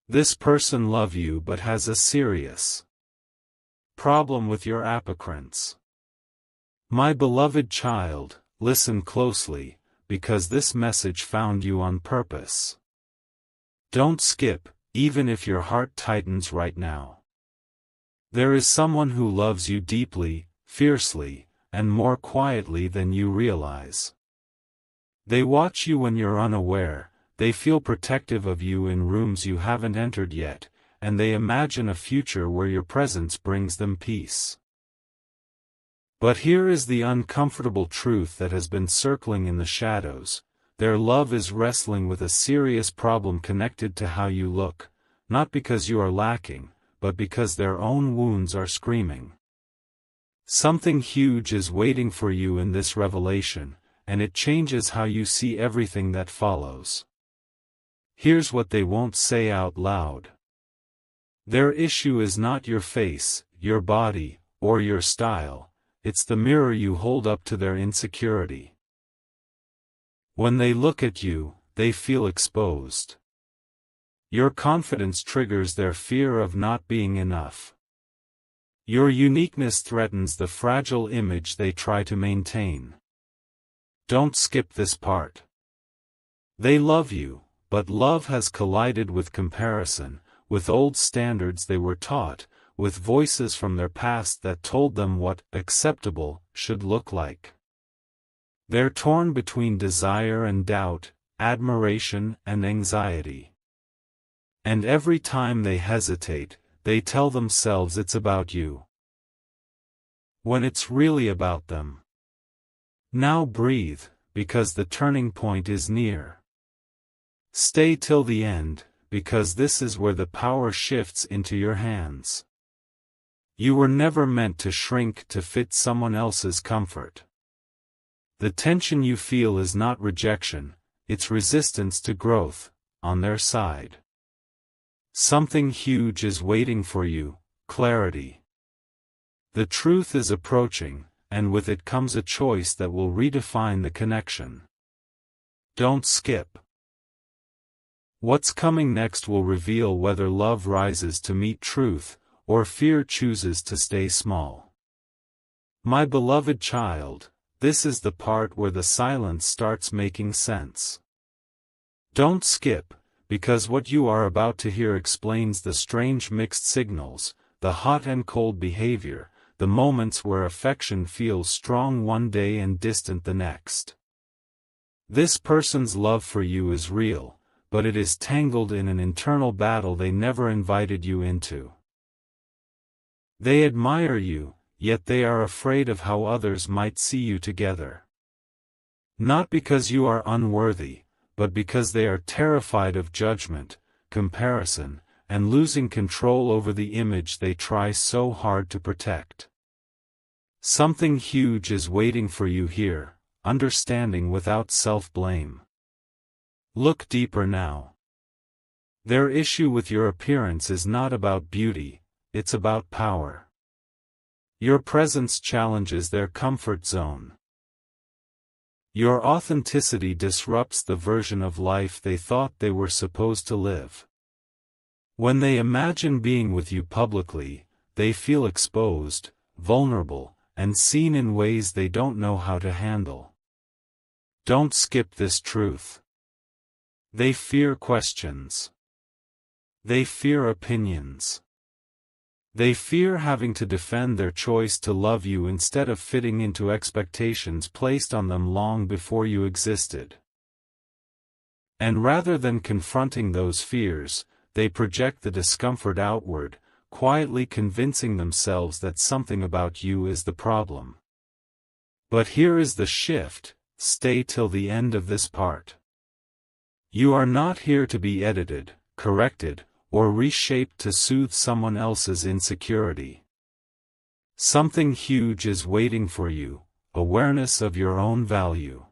This person loves you but has a serious problem with your appearance. My beloved child, listen closely, because this message found you on purpose. Don't skip, even if your heart tightens right now. There is someone who loves you deeply, fiercely, and more quietly than you realize. They watch you when you're unaware, they feel protective of you in rooms you haven't entered yet, and they imagine a future where your presence brings them peace. But here is the uncomfortable truth that has been circling in the shadows: their love is wrestling with a serious problem connected to how you look, not because you are lacking, but because their own wounds are screaming. Something huge is waiting for you in this revelation, and it changes how you see everything that follows. Here's what they won't say out loud. Their issue is not your face, your body, or your style. It's the mirror you hold up to their insecurity. When they look at you, they feel exposed. Your confidence triggers their fear of not being enough. Your uniqueness threatens the fragile image they try to maintain. Don't skip this part. They love you, but love has collided with comparison, with old standards they were taught, with voices from their past that told them what acceptable should look like. They're torn between desire and doubt, admiration and anxiety. And every time they hesitate, they tell themselves it's about you, when it's really about them. Now breathe, because the turning point is near. Stay till the end, because this is where the power shifts into your hands. You were never meant to shrink to fit someone else's comfort. The tension you feel is not rejection, it's resistance to growth, on their side. Something huge is waiting for you: clarity. The truth is approaching, and with it comes a choice that will redefine the connection. Don't skip. What's coming next will reveal whether love rises to meet truth, or fear chooses to stay small. My beloved child, this is the part where the silence starts making sense. Don't skip, because what you are about to hear explains the strange mixed signals, the hot and cold behavior, the moments where affection feels strong one day and distant the next. This person's love for you is real, but it is tangled in an internal battle they never invited you into. They admire you, yet they are afraid of how others might see you together. Not because you are unworthy, but because they are terrified of judgment, comparison, and losing control over the image they try so hard to protect. Something huge is waiting for you here: understanding without self-blame. Look deeper now. Their issue with your appearance is not about beauty, it's about power. Your presence challenges their comfort zone. Your authenticity disrupts the version of life they thought they were supposed to live. When they imagine being with you publicly, they feel exposed, vulnerable, and seen in ways they don't know how to handle. Don't skip this truth. They fear questions. They fear opinions. They fear having to defend their choice to love you instead of fitting into expectations placed on them long before you existed. And rather than confronting those fears, they project the discomfort outward, quietly convincing themselves that something about you is the problem. But here is the shift: stay till the end of this part. You are not here to be edited, corrected, or reshaped to soothe someone else's insecurity. Something huge is waiting for you: awareness of your own value.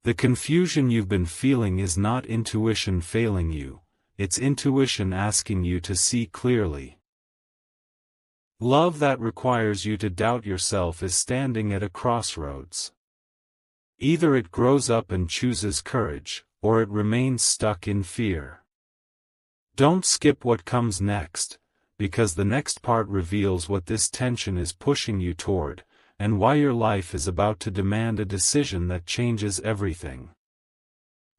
The confusion you've been feeling is not intuition failing you, it's intuition asking you to see clearly. Love that requires you to doubt yourself is standing at a crossroads. Either it grows up and chooses courage, or it remains stuck in fear. Don't skip what comes next, because the next part reveals what this tension is pushing you toward, and why your life is about to demand a decision that changes everything.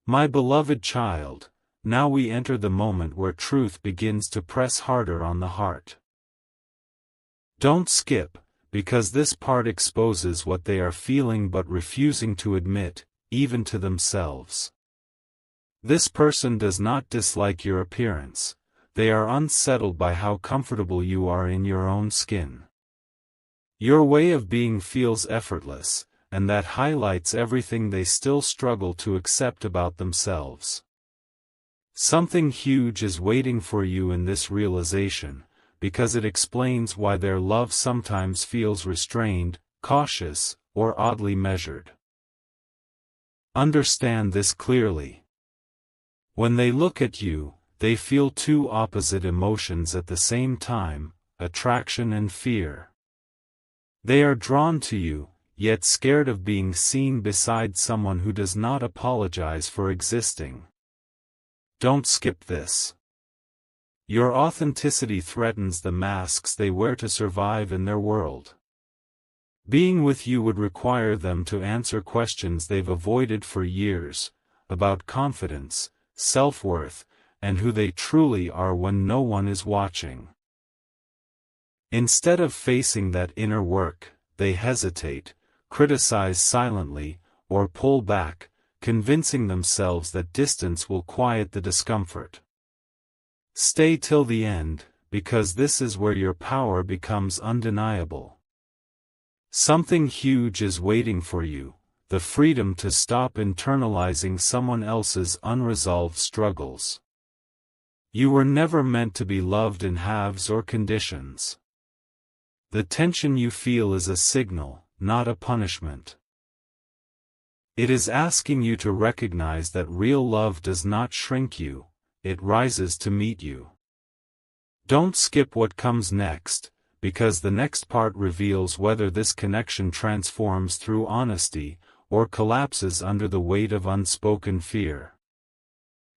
My beloved child, now we enter the moment where truth begins to press harder on the heart. Don't skip, because this part exposes what they are feeling but refusing to admit, even to themselves. This person does not dislike your appearance, they are unsettled by how comfortable you are in your own skin. Your way of being feels effortless, and that highlights everything they still struggle to accept about themselves. Something huge is waiting for you in this realization, because it explains why their love sometimes feels restrained, cautious, or oddly measured. Understand this clearly. When they look at you, they feel two opposite emotions at the same time, attraction and fear. They are drawn to you, yet scared of being seen beside someone who does not apologize for existing. Don't skip this. Your authenticity threatens the masks they wear to survive in their world. Being with you would require them to answer questions they've avoided for years, about confidence, self-worth, and who they truly are when no one is watching. Instead of facing that inner work, they hesitate, criticize silently, or pull back, convincing themselves that distance will quiet the discomfort. Stay till the end, because this is where your power becomes undeniable. Something huge is waiting for you, the freedom to stop internalizing someone else's unresolved struggles. You were never meant to be loved in halves or conditions. The tension you feel is a signal, not a punishment. It is asking you to recognize that real love does not shrink you, it rises to meet you. Don't skip what comes next, because the next part reveals whether this connection transforms through honesty, or collapses under the weight of unspoken fear.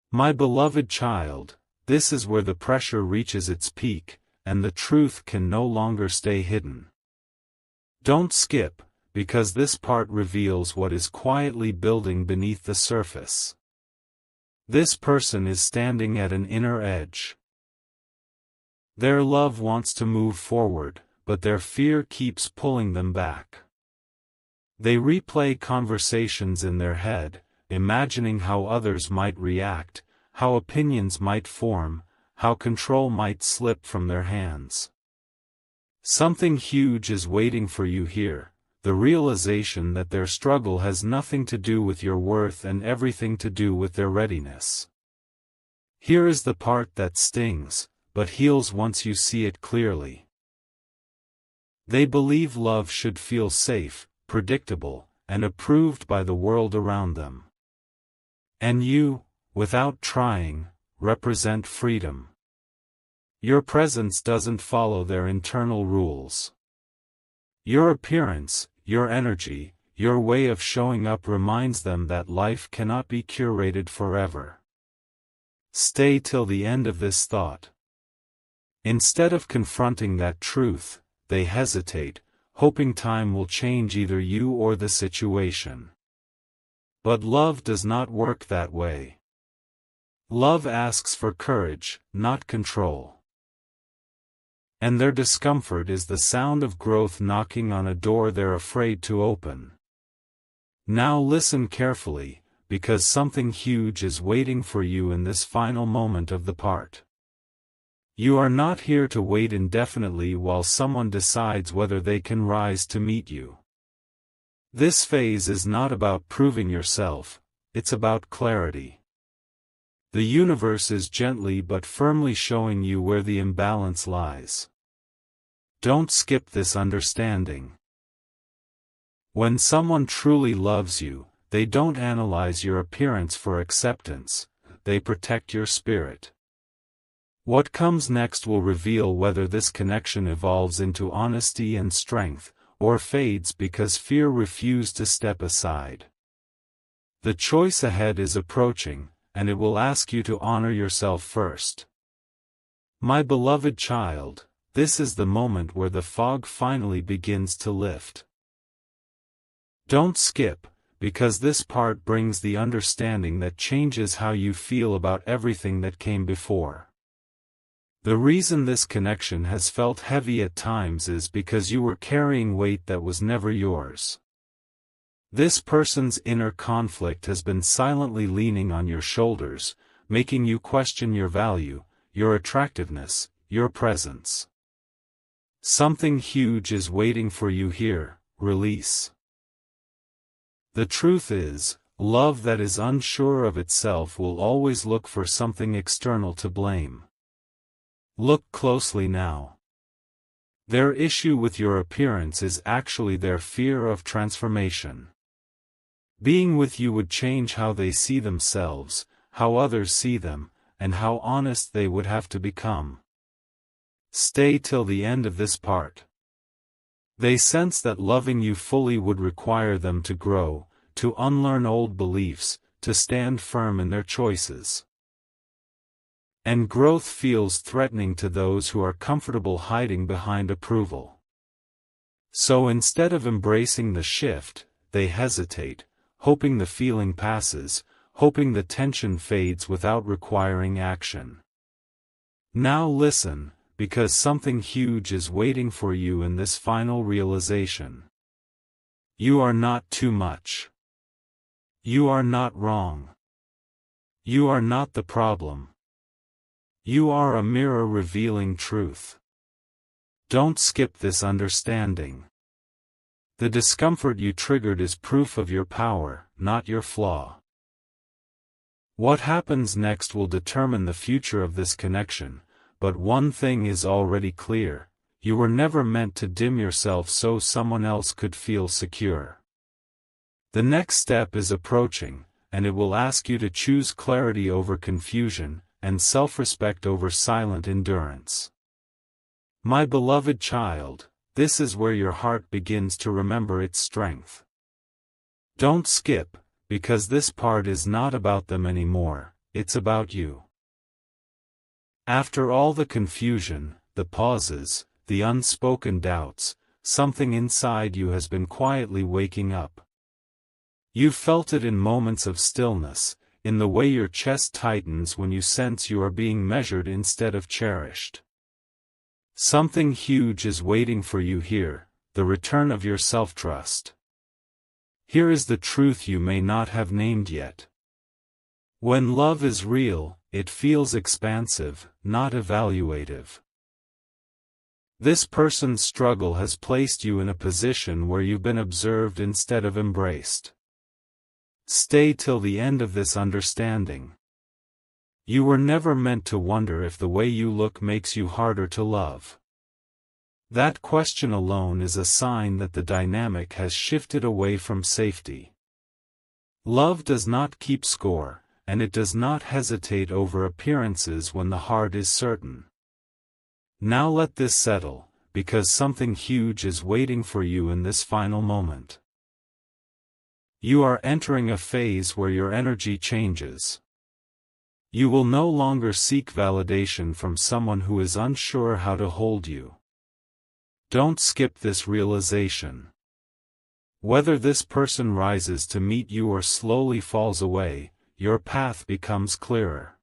My beloved child, this is where the pressure reaches its peak, and the truth can no longer stay hidden. Don't skip, because this part reveals what is quietly building beneath the surface. This person is standing at an inner edge. Their love wants to move forward, but their fear keeps pulling them back. They replay conversations in their head, imagining how others might react, how opinions might form, how control might slip from their hands. Something huge is waiting for you here, the realization that their struggle has nothing to do with your worth and everything to do with their readiness. Here is the part that stings, but heals once you see it clearly. They believe love should feel safe, predictable, and approved by the world around them. And you, without trying, represent freedom. Your presence doesn't follow their internal rules. Your appearance, your energy, your way of showing up reminds them that life cannot be curated forever. Stay till the end of this thought. Instead of confronting that truth, they hesitate, hoping time will change either you or the situation. But love does not work that way. Love asks for courage, not control. And their discomfort is the sound of growth knocking on a door they're afraid to open. Now listen carefully, because something huge is waiting for you in this final moment of the part. You are not here to wait indefinitely while someone decides whether they can rise to meet you. This phase is not about proving yourself, it's about clarity. The universe is gently but firmly showing you where the imbalance lies. Don't skip this understanding. When someone truly loves you, they don't analyze your appearance for acceptance, they protect your spirit. What comes next will reveal whether this connection evolves into honesty and strength, or fades because fear refused to step aside. The choice ahead is approaching, and it will ask you to honor yourself first. My beloved child, this is the moment where the fog finally begins to lift. Don't skip, because this part brings the understanding that changes how you feel about everything that came before. The reason this connection has felt heavy at times is because you were carrying weight that was never yours. This person's inner conflict has been silently leaning on your shoulders, making you question your value, your attractiveness, your presence. Something huge is waiting for you here. Release. The truth is, love that is unsure of itself will always look for something external to blame. Look closely now. Their issue with your appearance is actually their fear of transformation. Being with you would change how they see themselves, how others see them, and how honest they would have to become. Stay till the end of this part. They sense that loving you fully would require them to grow, to unlearn old beliefs, to stand firm in their choices. And growth feels threatening to those who are comfortable hiding behind approval. So instead of embracing the shift, they hesitate, hoping the feeling passes, hoping the tension fades without requiring action. Now listen, because something huge is waiting for you in this final realization. You are not too much. You are not wrong. You are not the problem. You are a mirror revealing truth. Don't skip this understanding. The discomfort you triggered is proof of your power, not your flaw. What happens next will determine the future of this connection, but one thing is already clear: you were never meant to dim yourself so someone else could feel secure. The next step is approaching, and it will ask you to choose clarity over confusion, and self-respect over silent endurance. My beloved child, this is where your heart begins to remember its strength. Don't skip, because this part is not about them anymore, it's about you. After all the confusion, the pauses, the unspoken doubts, something inside you has been quietly waking up. You've felt it in moments of stillness, in the way your chest tightens when you sense you are being measured instead of cherished. Something huge is waiting for you here, the return of your self-trust. Here is the truth you may not have named yet. When love is real, it feels expansive, not evaluative. This person's struggle has placed you in a position where you've been observed instead of embraced. Stay till the end of this understanding. You were never meant to wonder if the way you look makes you harder to love. That question alone is a sign that the dynamic has shifted away from safety. Love does not keep score, and it does not hesitate over appearances when the heart is certain. Now let this settle, because something huge is waiting for you in this final moment. You are entering a phase where your energy changes. You will no longer seek validation from someone who is unsure how to hold you. Don't skip this realization. Whether this person rises to meet you or slowly falls away, your path becomes clearer.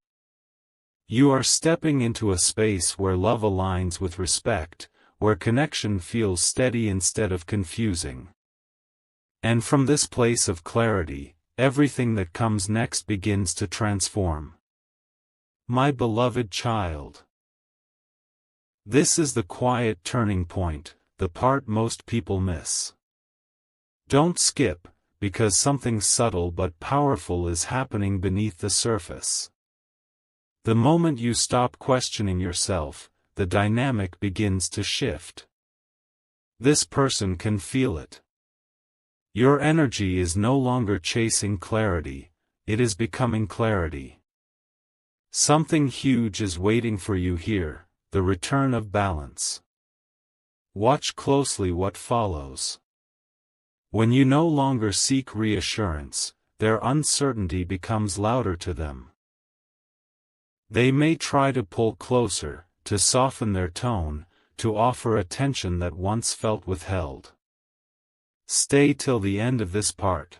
You are stepping into a space where love aligns with respect, where connection feels steady instead of confusing. And from this place of clarity, everything that comes next begins to transform. My beloved child. This is the quiet turning point, the part most people miss. Don't skip, because something subtle but powerful is happening beneath the surface. The moment you stop questioning yourself, the dynamic begins to shift. This person can feel it. Your energy is no longer chasing clarity, it is becoming clarity. Something huge is waiting for you here, the return of balance. Watch closely what follows. When you no longer seek reassurance, their uncertainty becomes louder to them. They may try to pull closer, to soften their tone, to offer attention that once felt withheld. Stay till the end of this part.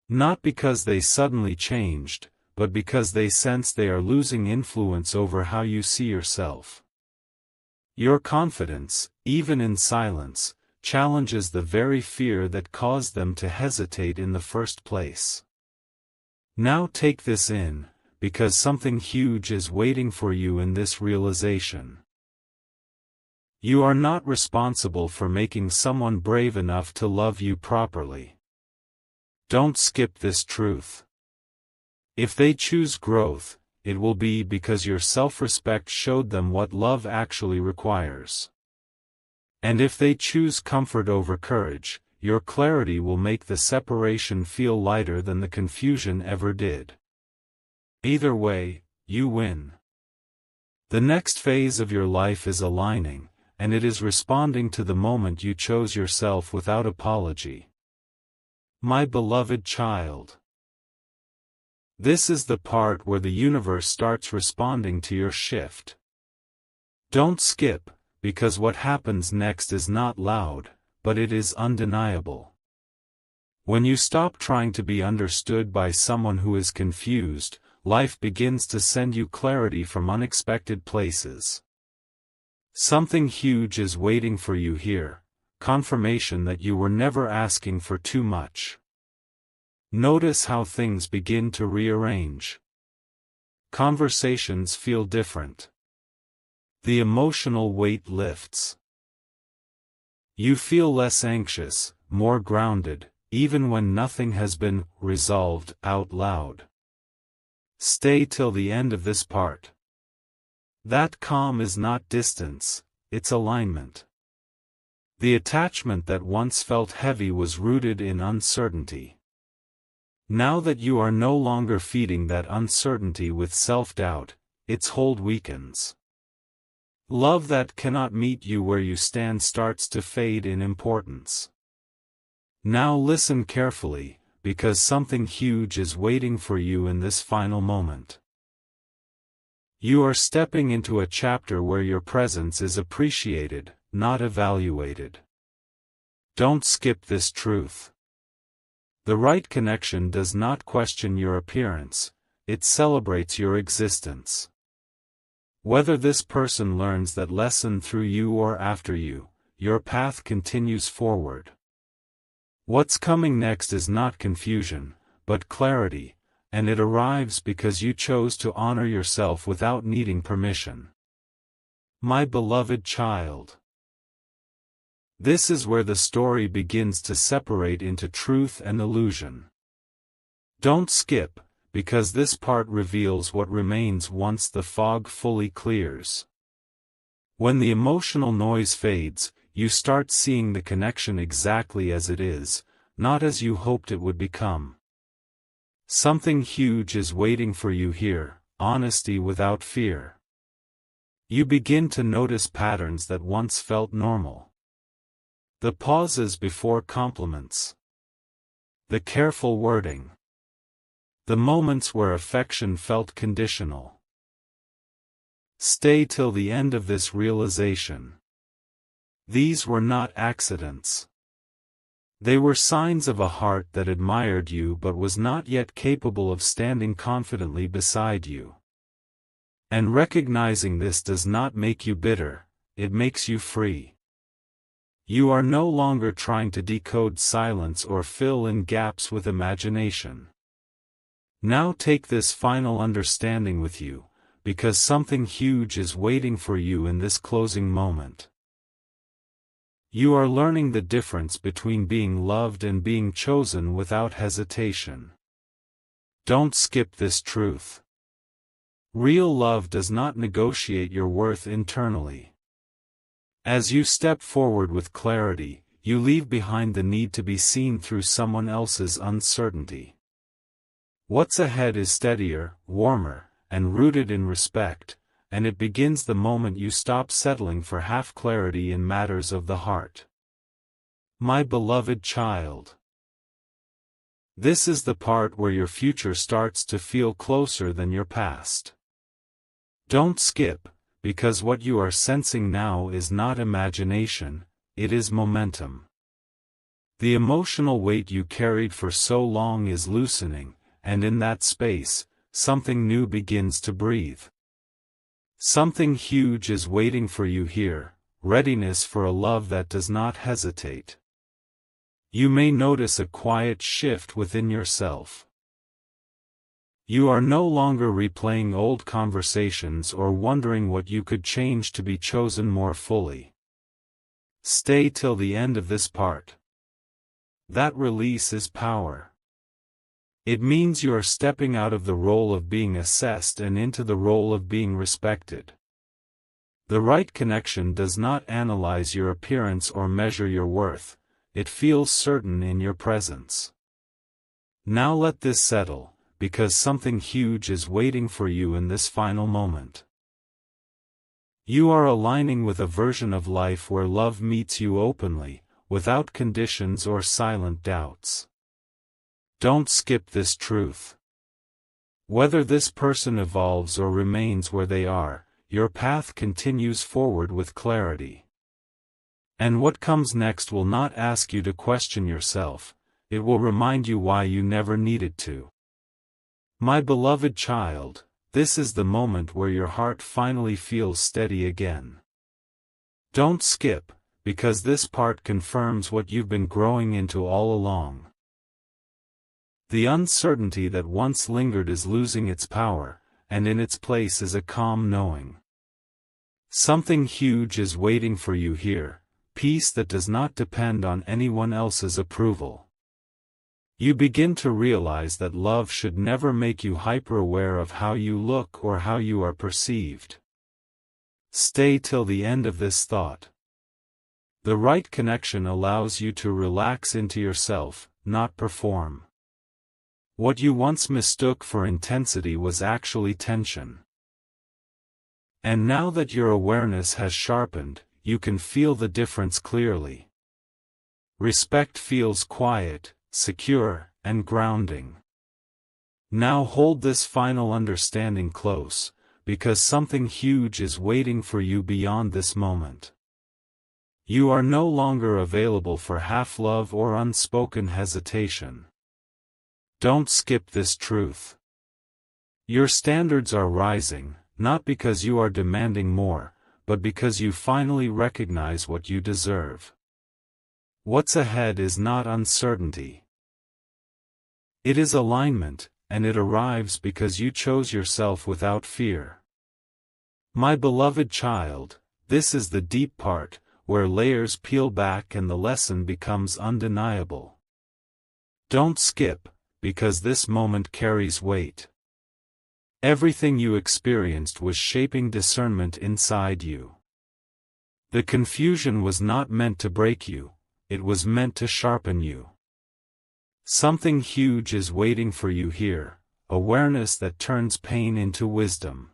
Not because they suddenly changed, but because they sense they are losing influence over how you see yourself. Your confidence, even in silence, challenges the very fear that caused them to hesitate in the first place. Now take this in, because something huge is waiting for you in this realization. You are not responsible for making someone brave enough to love you properly. Don't skip this truth. If they choose growth, it will be because your self-respect showed them what love actually requires. And if they choose comfort over courage, your clarity will make the separation feel lighter than the confusion ever did. Either way, you win. The next phase of your life is aligning, and it is responding to the moment you chose yourself without apology. My beloved child. This is the part where the universe starts responding to your shift. Don't skip, because what happens next is not loud, but it is undeniable. When you stop trying to be understood by someone who is confused, life begins to send you clarity from unexpected places. Something huge is waiting for you here, confirmation that you were never asking for too much. Notice how things begin to rearrange. Conversations feel different. The emotional weight lifts. You feel less anxious, more grounded, even when nothing has been resolved out loud. Stay till the end of this part. That calm is not distance, it's alignment. The attachment that once felt heavy was rooted in uncertainty. Now that you are no longer feeding that uncertainty with self-doubt, its hold weakens. Love that cannot meet you where you stand starts to fade in importance. Now listen carefully, because something huge is waiting for you in this final moment. You are stepping into a chapter where your presence is appreciated, not evaluated. Don't skip this truth. The right connection does not question your appearance, it celebrates your existence. Whether this person learns that lesson through you or after you, your path continues forward. What's coming next is not confusion, but clarity, and it arrives because you chose to honor yourself without needing permission. My beloved child. This is where the story begins to separate into truth and illusion. Don't skip, because this part reveals what remains once the fog fully clears. When the emotional noise fades, you start seeing the connection exactly as it is, not as you hoped it would become. Something huge is waiting for you here, honesty without fear. You begin to notice patterns that once felt normal. The pauses before compliments. The careful wording. The moments where affection felt conditional. Stay till the end of this realization. These were not accidents. They were signs of a heart that admired you but was not yet capable of standing confidently beside you. And recognizing this does not make you bitter, it makes you free. You are no longer trying to decode silence or fill in gaps with imagination. Now take this final understanding with you, because something huge is waiting for you in this closing moment. You are learning the difference between being loved and being chosen without hesitation. Don't skip this truth. Real love does not negotiate your worth internally. As you step forward with clarity, you leave behind the need to be seen through someone else's uncertainty. What's ahead is steadier, warmer, and rooted in respect, and it begins the moment you stop settling for half clarity in matters of the heart. My beloved child. This is the part where your future starts to feel closer than your past. Don't skip, because what you are sensing now is not imagination, it is momentum. The emotional weight you carried for so long is loosening, and in that space, something new begins to breathe. Something huge is waiting for you here, readiness for a love that does not hesitate. You may notice a quiet shift within yourself. You are no longer replaying old conversations or wondering what you could change to be chosen more fully. Stay till the end of this part. That release is power. It means you are stepping out of the role of being assessed and into the role of being respected. The right connection does not analyze your appearance or measure your worth, it feels certain in your presence. Now let this settle, because something huge is waiting for you in this final moment. You are aligning with a version of life where love meets you openly, without conditions or silent doubts. Don't skip this truth. Whether this person evolves or remains where they are, your path continues forward with clarity. And what comes next will not ask you to question yourself, it will remind you why you never needed to. My beloved child, this is the moment where your heart finally feels steady again. Don't skip, because this part confirms what you've been growing into all along. The uncertainty that once lingered is losing its power, and in its place is a calm knowing. Something huge is waiting for you here, peace that does not depend on anyone else's approval. You begin to realize that love should never make you hyper-aware of how you look or how you are perceived. Stay till the end of this thought. The right connection allows you to relax into yourself, not perform. What you once mistook for intensity was actually tension. And now that your awareness has sharpened, you can feel the difference clearly. Respect feels quiet, secure, and grounding. Now hold this final understanding close, because something huge is waiting for you beyond this moment. You are no longer available for half-love or unspoken hesitation. Don't skip this truth. Your standards are rising, not because you are demanding more, but because you finally recognize what you deserve. What's ahead is not uncertainty. It is alignment, and it arrives because you chose yourself without fear. My beloved child, this is the deep part, where layers peel back and the lesson becomes undeniable. Don't skip, because this moment carries weight. Everything you experienced was shaping discernment inside you. The confusion was not meant to break you, it was meant to sharpen you. Something huge is waiting for you here, awareness that turns pain into wisdom.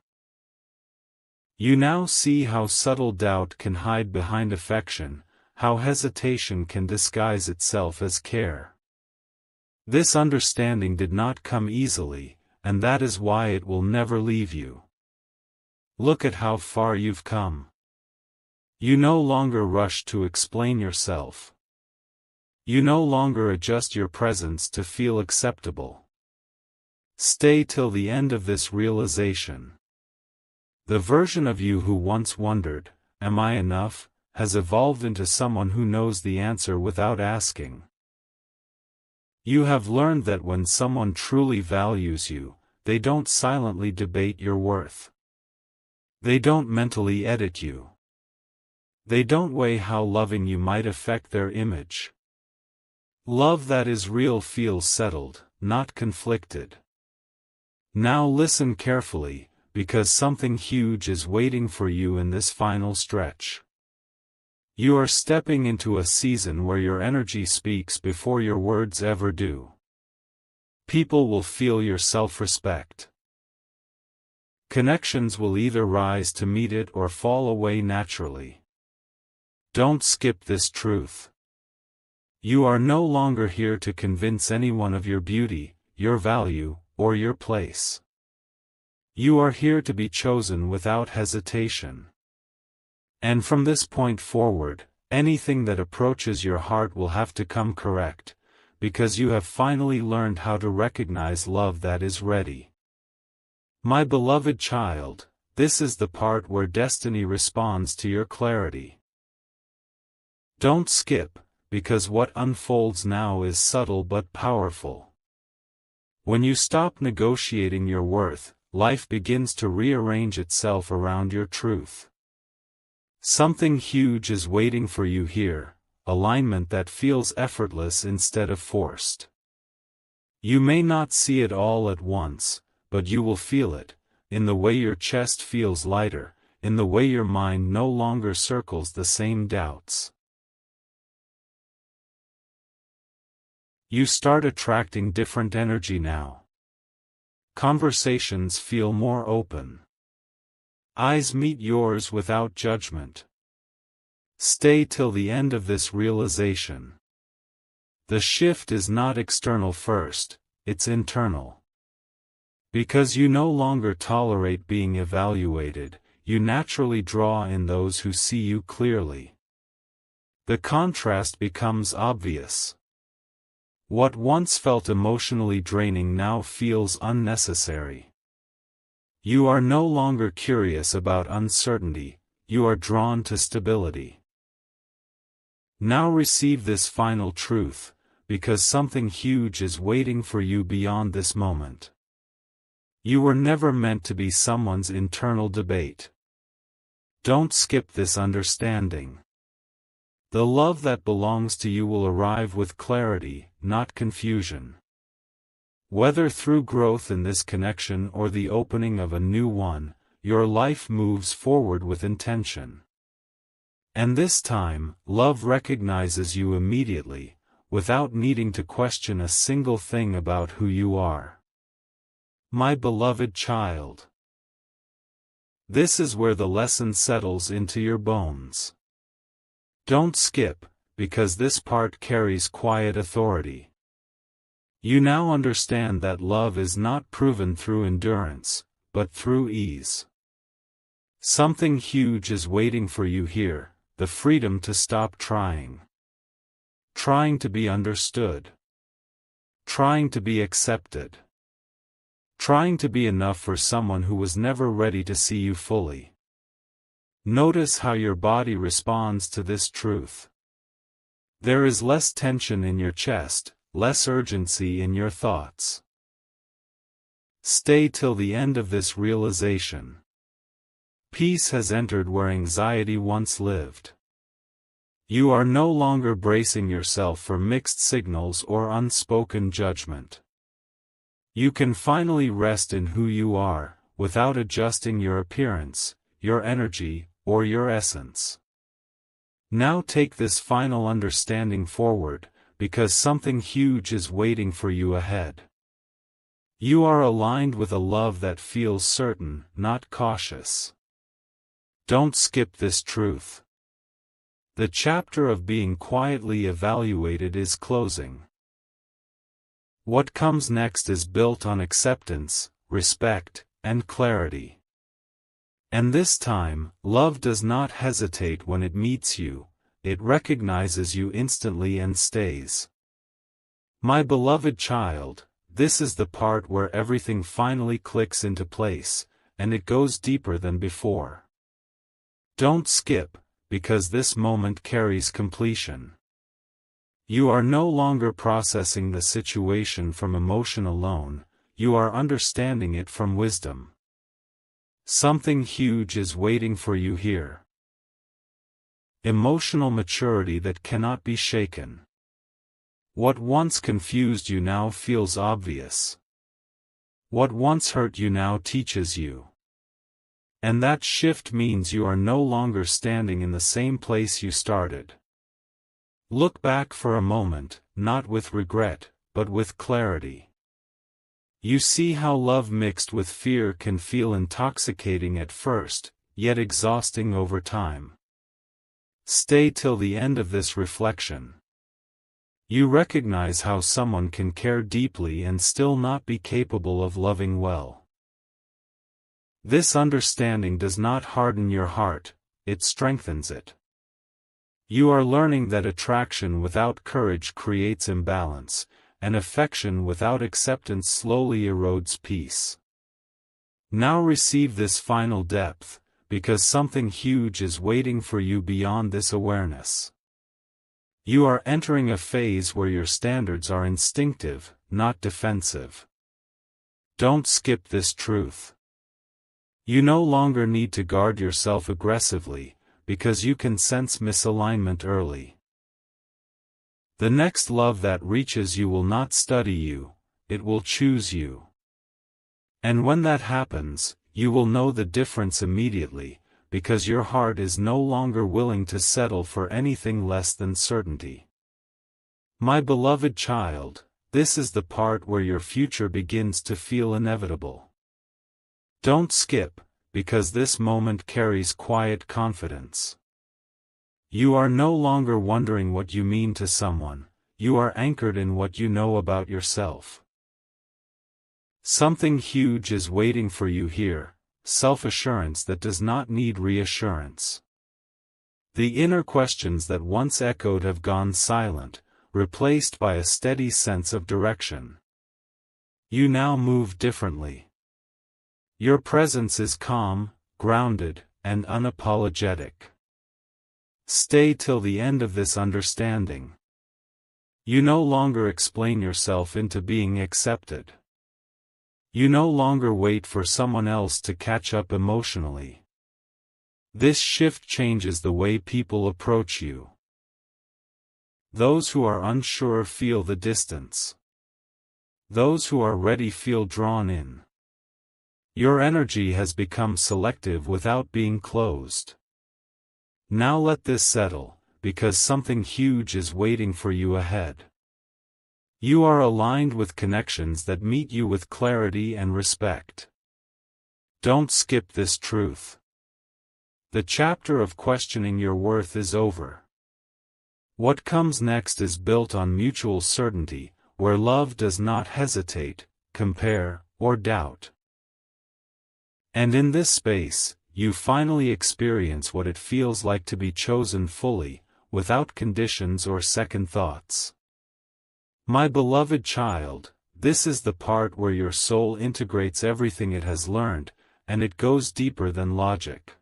You now see how subtle doubt can hide behind affection, how hesitation can disguise itself as care. This understanding did not come easily, and that is why it will never leave you. Look at how far you've come. You no longer rush to explain yourself. You no longer adjust your presence to feel acceptable. Stay till the end of this realization. The version of you who once wondered, "Am I enough?" has evolved into someone who knows the answer without asking. You have learned that when someone truly values you, they don't silently debate your worth. They don't mentally edit you. They don't weigh how loving you might affect their image. Love that is real feels settled, not conflicted. Now listen carefully, because something huge is waiting for you in this final stretch. You are stepping into a season where your energy speaks before your words ever do. People will feel your self-respect. Connections will either rise to meet it or fall away naturally. Don't skip this truth. You are no longer here to convince anyone of your beauty, your value, or your place. You are here to be chosen without hesitation. And from this point forward, anything that approaches your heart will have to come correct, because you have finally learned how to recognize love that is ready. My beloved child, this is the part where destiny responds to your clarity. Don't skip, because what unfolds now is subtle but powerful. When you stop negotiating your worth, life begins to rearrange itself around your truth. Something huge is waiting for you here, alignment that feels effortless instead of forced. You may not see it all at once, but you will feel it, in the way your chest feels lighter, in the way your mind no longer circles the same doubts. You start attracting different energy now. Conversations feel more open. Eyes meet yours without judgment. Stay till the end of this realization. The shift is not external first, it's internal. Because you no longer tolerate being evaluated, you naturally draw in those who see you clearly. The contrast becomes obvious. What once felt emotionally draining now feels unnecessary. You are no longer curious about uncertainty, you are drawn to stability. Now receive this final truth, because something huge is waiting for you beyond this moment. You were never meant to be someone's internal debate. Don't skip this understanding. The love that belongs to you will arrive with clarity, not confusion. Whether through growth in this connection or the opening of a new one, your life moves forward with intention. And this time, love recognizes you immediately, without needing to question a single thing about who you are. My beloved child. This is where the lesson settles into your bones. Don't skip, because this part carries quiet authority. You now understand that love is not proven through endurance, but through ease. Something huge is waiting for you here, the freedom to stop trying. Trying to be understood. Trying to be accepted. Trying to be enough for someone who was never ready to see you fully. Notice how your body responds to this truth. There is less tension in your chest, less urgency in your thoughts. Stay till the end of this realization. Peace has entered where anxiety once lived. You are no longer bracing yourself for mixed signals or unspoken judgment. You can finally rest in who you are, without adjusting your appearance, your energy, or your essence. Now take this final understanding forward, because something huge is waiting for you ahead. You are aligned with a love that feels certain, not cautious. Don't skip this truth. The chapter of being quietly evaluated is closing. What comes next is built on acceptance, respect, and clarity. And this time, love does not hesitate when it meets you, it recognizes you instantly and stays. My beloved child, this is the part where everything finally clicks into place, and it goes deeper than before. Don't skip, because this moment carries completion. You are no longer processing the situation from emotion alone, you are understanding it from wisdom. Something huge is waiting for you here. Emotional maturity that cannot be shaken. What once confused you now feels obvious. What once hurt you now teaches you. And that shift means you are no longer standing in the same place you started. Look back for a moment, not with regret, but with clarity. You see how love mixed with fear can feel intoxicating at first, yet exhausting over time. Stay till the end of this reflection. You recognize how someone can care deeply and still not be capable of loving well. This understanding does not harden your heart, it strengthens it. You are learning that attraction without courage creates imbalance, and affection without acceptance slowly erodes peace. Now receive this final depth, because something huge is waiting for you beyond this awareness. You are entering a phase where your standards are instinctive, not defensive. Don't skip this truth. You no longer need to guard yourself aggressively, because you can sense misalignment early. The next love that reaches you will not study you, it will choose you. And when that happens, you will know the difference immediately, because your heart is no longer willing to settle for anything less than certainty. My beloved child, this is the part where your future begins to feel inevitable. Don't skip, because this moment carries quiet confidence. You are no longer wondering what you mean to someone, you are anchored in what you know about yourself. Something huge is waiting for you here, self-assurance that does not need reassurance. The inner questions that once echoed have gone silent, replaced by a steady sense of direction. You now move differently. Your presence is calm, grounded, and unapologetic. Stay till the end of this understanding. You no longer explain yourself into being accepted. You no longer wait for someone else to catch up emotionally. This shift changes the way people approach you. Those who are unsure feel the distance. Those who are ready feel drawn in. Your energy has become selective without being closed. Now let this settle, because something huge is waiting for you ahead. You are aligned with connections that meet you with clarity and respect. Don't skip this truth. The chapter of questioning your worth is over. What comes next is built on mutual certainty, where love does not hesitate, compare, or doubt. And in this space, you finally experience what it feels like to be chosen fully, without conditions or second thoughts. My beloved child, this is the part where your soul integrates everything it has learned, and it goes deeper than logic.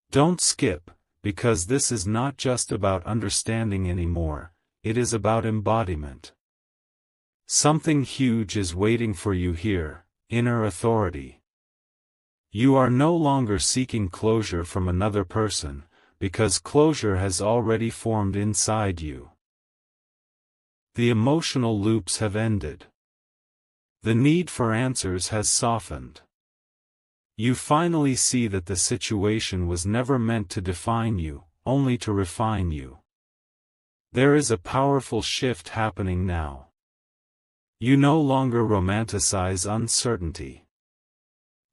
Don't skip, because this is not just about understanding anymore, it is about embodiment. Something huge is waiting for you here, inner authority. You are no longer seeking closure from another person, because closure has already formed inside you. The emotional loops have ended. The need for answers has softened. You finally see that the situation was never meant to define you, only to refine you. There is a powerful shift happening now. You no longer romanticize uncertainty.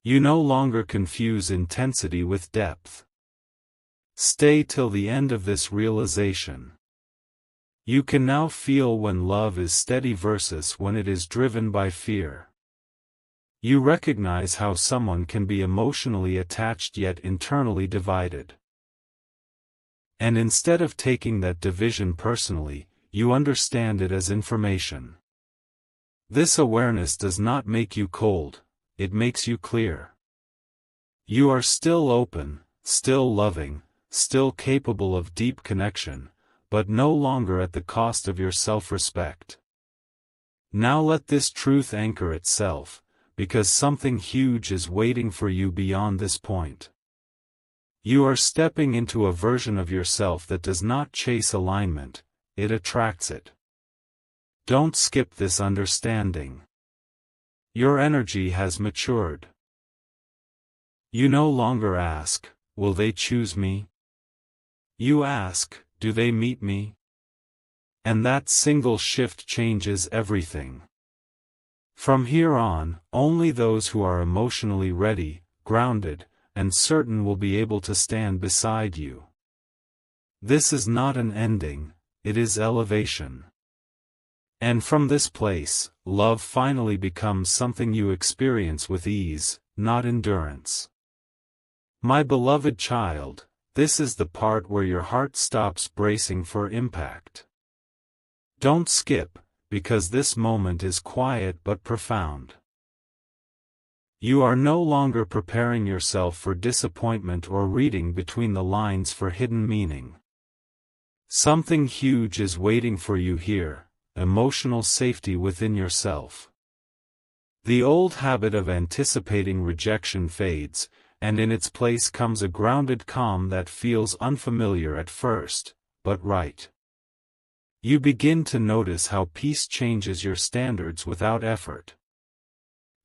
You no longer confuse intensity with depth. Stay till the end of this realization. You can now feel when love is steady versus when it is driven by fear. You recognize how someone can be emotionally attached yet internally divided. And instead of taking that division personally, you understand it as information. This awareness does not make you cold, it makes you clear. You are still open, still loving, still capable of deep connection, but no longer at the cost of your self-respect. Now let this truth anchor itself, because something huge is waiting for you beyond this point. You are stepping into a version of yourself that does not chase alignment, it attracts it. Don't skip this understanding. Your energy has matured. You no longer ask, will they choose me? You ask, do they meet me? And that single shift changes everything. From here on, only those who are emotionally ready, grounded, and certain will be able to stand beside you. This is not an ending, it is elevation. And from this place, love finally becomes something you experience with ease, not endurance. My beloved child, this is the part where your heart stops bracing for impact. Don't skip, because this moment is quiet but profound. You are no longer preparing yourself for disappointment or reading between the lines for hidden meaning. Something huge is waiting for you here, emotional safety within yourself. The old habit of anticipating rejection fades, and in its place comes a grounded calm that feels unfamiliar at first, but right. You begin to notice how peace changes your standards without effort.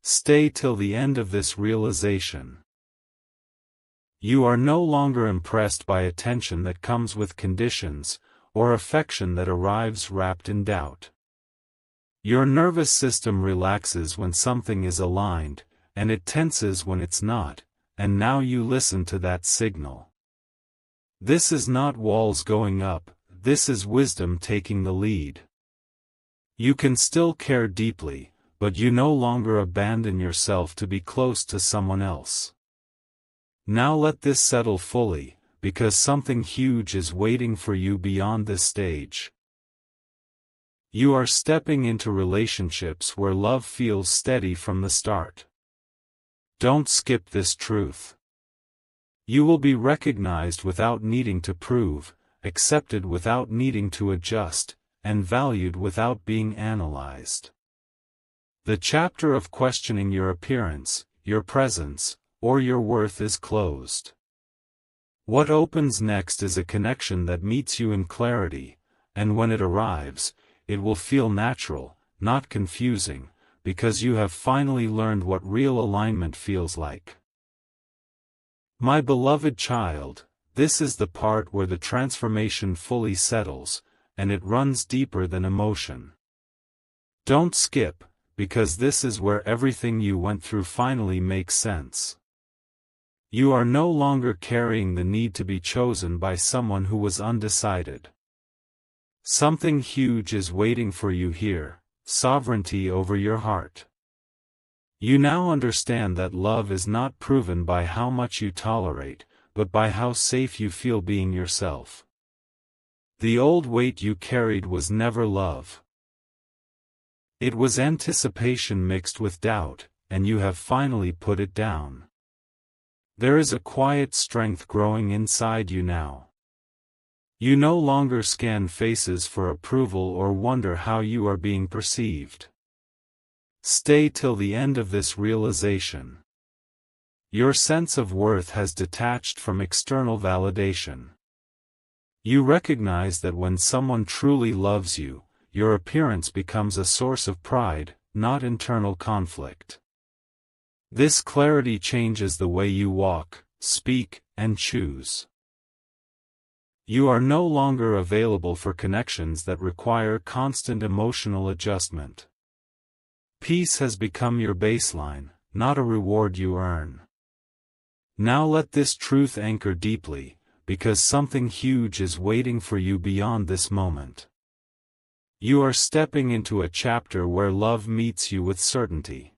Stay till the end of this realization. You are no longer impressed by attention that comes with conditions, or affection that arrives wrapped in doubt. Your nervous system relaxes when something is aligned, and it tenses when it's not, and now you listen to that signal. This is not walls going up, this is wisdom taking the lead. You can still care deeply, but you no longer abandon yourself to be close to someone else. Now let this settle fully, because something huge is waiting for you beyond this stage. You are stepping into relationships where love feels steady from the start. Don't skip this truth. You will be recognized without needing to prove, accepted without needing to adjust, and valued without being analyzed. The chapter of questioning your appearance, your presence, or your worth is closed. What opens next is a connection that meets you in clarity, and when it arrives, it will feel natural, not confusing, because you have finally learned what real alignment feels like. My beloved child, this is the part where the transformation fully settles, and it runs deeper than emotion. Don't skip, because this is where everything you went through finally makes sense. You are no longer carrying the need to be chosen by someone who was undecided. Something huge is waiting for you here, sovereignty over your heart. You now understand that love is not proven by how much you tolerate, but by how safe you feel being yourself. The old weight you carried was never love. It was anticipation mixed with doubt, and you have finally put it down. There is a quiet strength growing inside you now. You no longer scan faces for approval or wonder how you are being perceived. Stay till the end of this realization. Your sense of worth has detached from external validation. You recognize that when someone truly loves you, your appearance becomes a source of pride, not internal conflict. This clarity changes the way you walk, speak, and choose. You are no longer available for connections that require constant emotional adjustment. Peace has become your baseline, not a reward you earn. Now let this truth anchor deeply, because something huge is waiting for you beyond this moment. You are stepping into a chapter where love meets you with certainty.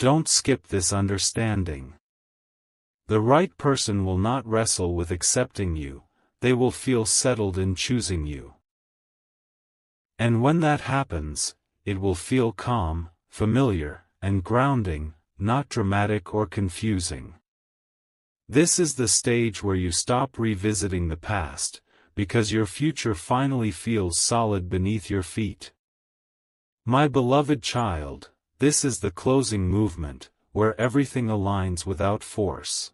Don't skip this understanding. The right person will not wrestle with accepting you, they will feel settled in choosing you. And when that happens, it will feel calm, familiar, and grounding, not dramatic or confusing. This is the stage where you stop revisiting the past, because your future finally feels solid beneath your feet. My beloved child, this is the closing movement, where everything aligns without force.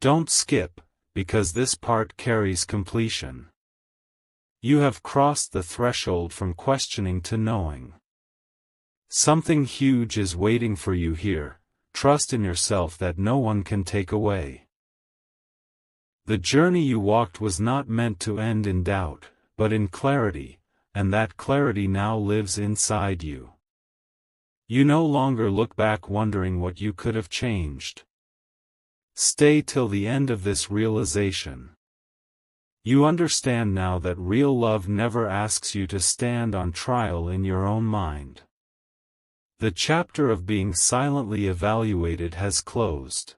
Don't skip, because this part carries completion. You have crossed the threshold from questioning to knowing. Something huge is waiting for you here, trust in yourself that no one can take away. The journey you walked was not meant to end in doubt, but in clarity, and that clarity now lives inside you. You no longer look back wondering what you could have changed. Stay till the end of this realization. You understand now that real love never asks you to stand on trial in your own mind. The chapter of being silently evaluated has closed.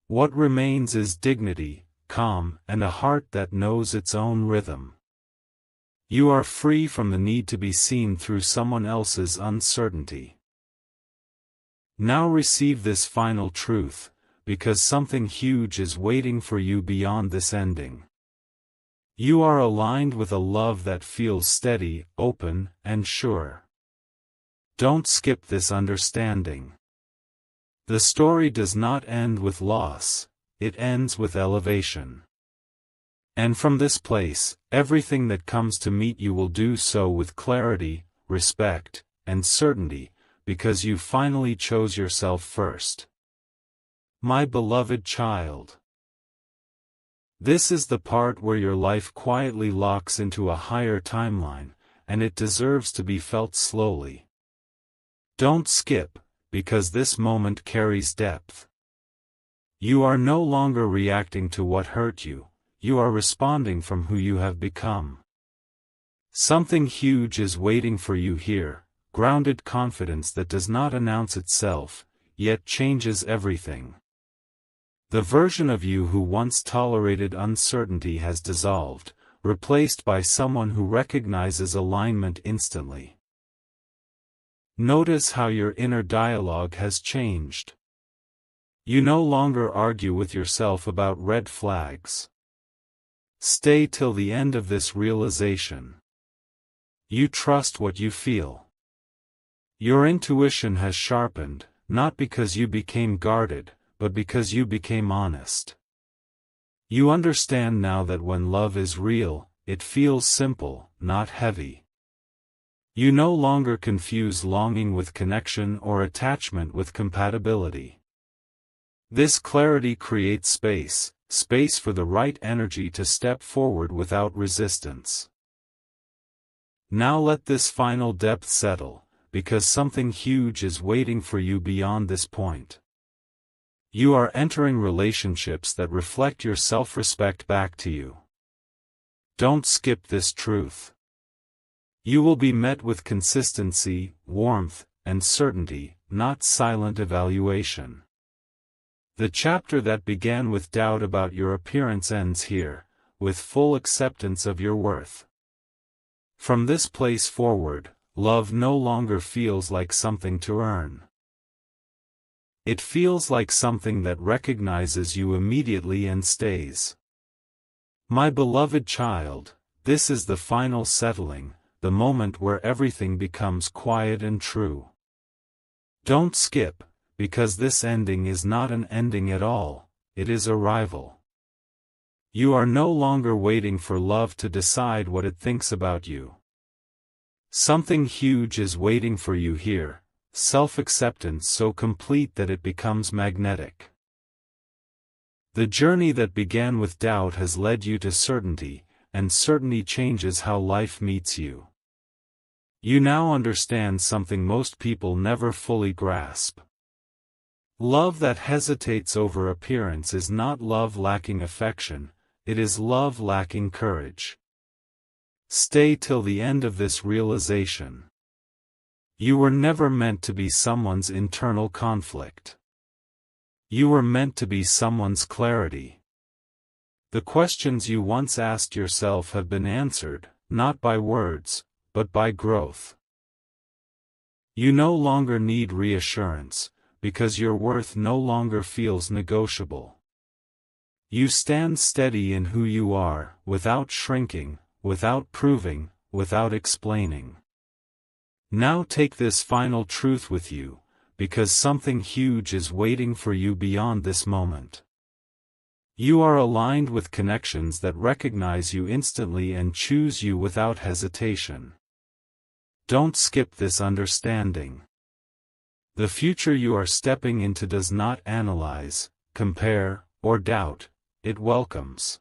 What remains is dignity, calm, and a heart that knows its own rhythm. You are free from the need to be seen through someone else's uncertainty. Now receive this final truth, because something huge is waiting for you beyond this ending. You are aligned with a love that feels steady, open, and sure. Don't skip this understanding. The story does not end with loss, it ends with elevation. And from this place, everything that comes to meet you will do so with clarity, respect, and certainty, because you finally chose yourself first. My beloved child. This is the part where your life quietly locks into a higher timeline, and it deserves to be felt slowly. Don't skip, because this moment carries depth. You are no longer reacting to what hurt you, you are responding from who you have become. Something huge is waiting for you here, grounded confidence that does not announce itself, yet changes everything. The version of you who once tolerated uncertainty has dissolved, replaced by someone who recognizes alignment instantly. Notice how your inner dialogue has changed. You no longer argue with yourself about red flags. Stay till the end of this realization. You trust what you feel. Your intuition has sharpened, not because you became guarded, but because you became honest. You understand now that when love is real, it feels simple, not heavy. You no longer confuse longing with connection or attachment with compatibility. This clarity creates space for the right energy to step forward without resistance. Now let this final depth settle, because something huge is waiting for you beyond this point. You are entering relationships that reflect your self-respect back to you. Don't skip this truth. You will be met with consistency, warmth, and certainty, not silent evaluation. The chapter that began with doubt about your appearance ends here, with full acceptance of your worth. From this place forward, love no longer feels like something to earn. It feels like something that recognizes you immediately and stays. My beloved child, this is the final settling, the moment where everything becomes quiet and true. Don't skip, because this ending is not an ending at all, it is arrival. You are no longer waiting for love to decide what it thinks about you. Something huge is waiting for you here. Self-acceptance so complete that it becomes magnetic. The journey that began with doubt has led you to certainty, and certainty changes how life meets you. You now understand something most people never fully grasp. Love that hesitates over appearance is not love lacking affection, it is love lacking courage. Stay till the end of this realization. You were never meant to be someone's internal conflict. You were meant to be someone's clarity. The questions you once asked yourself have been answered, not by words, but by growth. You no longer need reassurance, because your worth no longer feels negotiable. You stand steady in who you are, without shrinking, without proving, without explaining. Now take this final truth with you, because something huge is waiting for you beyond this moment. You are aligned with connections that recognize you instantly and choose you without hesitation. Don't skip this understanding. The future you are stepping into does not analyze, compare, or doubt, it welcomes.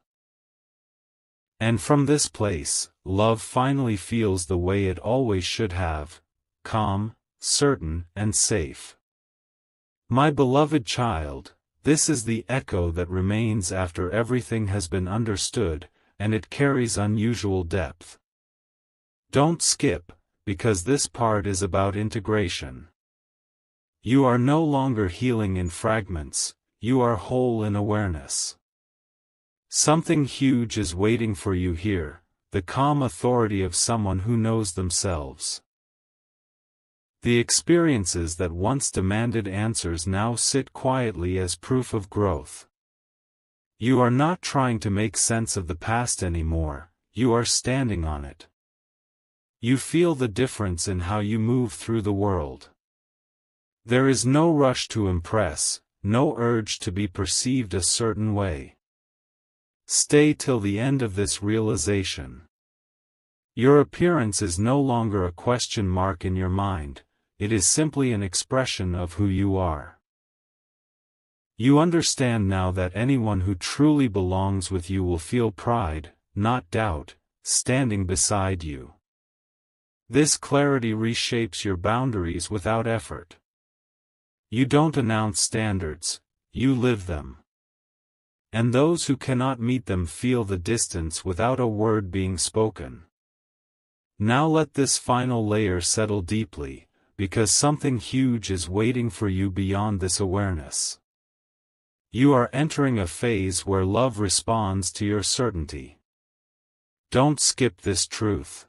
And from this place, love finally feels the way it always should have, calm, certain, and safe. My beloved child, this is the echo that remains after everything has been understood, and it carries unusual depth. Don't skip, because this part is about integration. You are no longer healing in fragments, you are whole in awareness. Something huge is waiting for you here, the calm authority of someone who knows themselves. The experiences that once demanded answers now sit quietly as proof of growth. You are not trying to make sense of the past anymore, you are standing on it. You feel the difference in how you move through the world. There is no rush to impress, no urge to be perceived a certain way. Stay till the end of this realization. Your appearance is no longer a question mark in your mind, it is simply an expression of who you are. You understand now that anyone who truly belongs with you will feel pride, not doubt, standing beside you. This clarity reshapes your boundaries without effort. You don't announce standards, you live them. And those who cannot meet them feel the distance without a word being spoken. Now let this final layer settle deeply, because something huge is waiting for you beyond this awareness. You are entering a phase where love responds to your certainty. Don't skip this truth.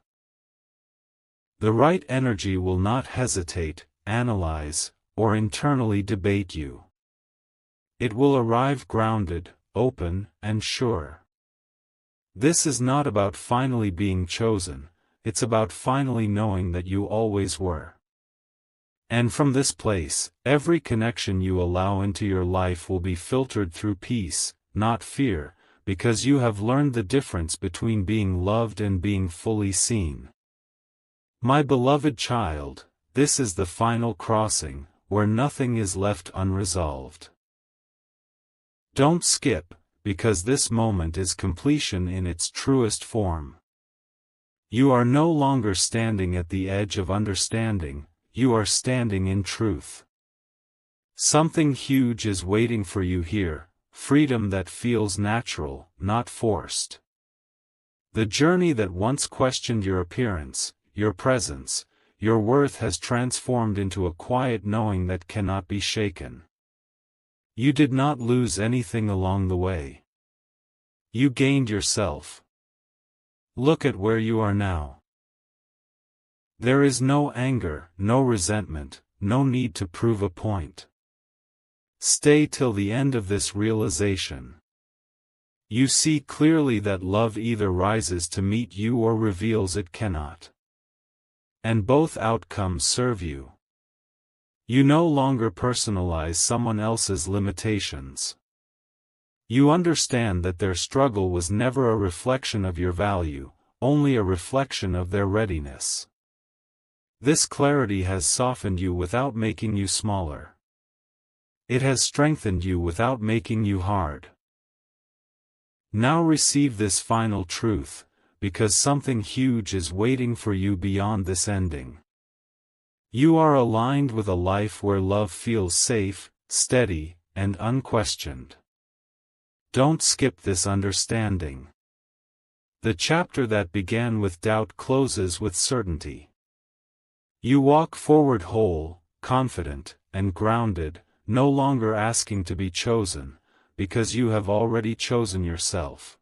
The right energy will not hesitate, analyze, or internally debate you. It will arrive grounded, open, and sure. This is not about finally being chosen, it's about finally knowing that you always were. And from this place, every connection you allow into your life will be filtered through peace, not fear, because you have learned the difference between being loved and being fully seen. My beloved child, this is the final crossing, where nothing is left unresolved. Don't skip, because this moment is completion in its truest form. You are no longer standing at the edge of understanding, you are standing in truth. Something huge is waiting for you here, freedom that feels natural, not forced. The journey that once questioned your appearance, your presence, your worth has transformed into a quiet knowing that cannot be shaken. You did not lose anything along the way. You gained yourself. Look at where you are now. There is no anger, no resentment, no need to prove a point. Stay till the end of this realization. You see clearly that love either rises to meet you or reveals it cannot. And both outcomes serve you. You no longer personalize someone else's limitations. You understand that their struggle was never a reflection of your value, only a reflection of their readiness. This clarity has softened you without making you smaller. It has strengthened you without making you hard. Now receive this final truth, because something huge is waiting for you beyond this ending. You are aligned with a life where love feels safe, steady, and unquestioned. Don't skip this understanding. The chapter that began with doubt closes with certainty. You walk forward whole, confident, and grounded, no longer asking to be chosen, because you have already chosen yourself.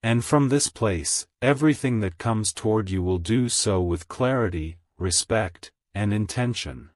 And from this place, everything that comes toward you will do so with clarity, respect, and intention.